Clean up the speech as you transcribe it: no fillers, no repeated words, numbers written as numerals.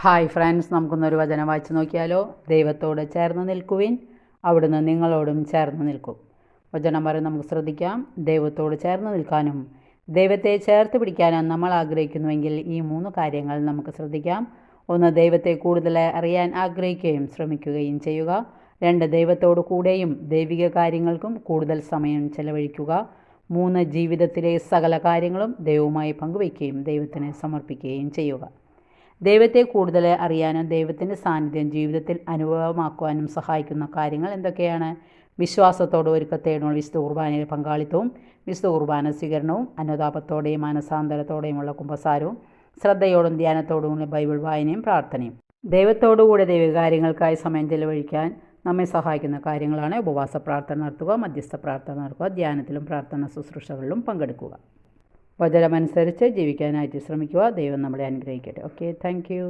Hi friends, നമുക്കൊന്നൊരു വചനം വായിച്ചു നോക്കിയാലോ. ദൈവത്തോട് ചേർന്ന് നിൽക്കുവിൻ, അവിടുന്ന് നിങ്ങളോടും ചേർന്ന് നിൽക്കും. വചനം പറയും, നമുക്ക് ശ്രദ്ധിക്കാം. ദൈവത്തോട് ചേർന്ന് നിൽക്കാനും ദൈവത്തെ ചേർത്ത് പിടിക്കാനും നമ്മൾ ആഗ്രഹിക്കുന്നുവെങ്കിൽ ഈ 3 കാര്യങ്ങൾ നമുക്ക് ശ്രദ്ധിക്കാം. 1, ദൈവത്തെ കൂടുതൽ അറിയാൻ ആഗ്രഹിക്കുകയും ശ്രമിക്കുകയും ചെയ്യുക. 2, ദൈവത്തോട് കൂടെയും ദൈവിക കാര്യങ്ങൾക്കും കൂടുതൽ സമയം ചെലവഴിക്കുക. 3, ജീവിതത്തിലെ സകല കാര്യങ്ങളും ദൈവവുമായി പങ്കുവയ്ക്കുകയും ദൈവത്തിന് സമർപ്പിക്കുകയും ചെയ്യുക. ദൈവത്തെ കൂടുതൽ അറിയാനും ദൈവത്തിൻ്റെ സാന്നിധ്യം ജീവിതത്തിൽ അനുഭവമാക്കുവാനും സഹായിക്കുന്ന കാര്യങ്ങൾ എന്തൊക്കെയാണ്? വിശ്വാസത്തോടെ ഒരുക്കത്തോടെയുള്ള വിശുദ്ധ കുർബാനയിലെ പങ്കാളിത്തവും, വിശുദ്ധ കുർബാന സ്വീകരണവും, അനുതാപത്തോടെയും മാനസാന്തരത്തോടെയുമുള്ള കുമ്പസാരവും, ശ്രദ്ധയോടും ധ്യാനത്തോടുമുള്ള ബൈബിൾ വായനയും പ്രാർത്ഥനയും. ദൈവത്തോടുകൂടെ ദൈവകാര്യങ്ങൾക്കായി സമയം ചെലവഴിക്കാൻ നമ്മെ സഹായിക്കുന്ന കാര്യങ്ങളാണ് ഉപവാസ പ്രാർത്ഥന നടത്തുക, മധ്യസ്ഥ പ്രാർത്ഥന നടത്തുക, ധ്യാനത്തിലും പ്രാർത്ഥന ശുശ്രൂഷകളിലും പങ്കെടുക്കുക. വചനമനുസരിച്ച് ജീവിക്കാനായിട്ട് ശ്രമിക്കുക. ദൈവം നമ്മളെ അനുഗ്രഹിക്കട്ടെ. Okay, thank you.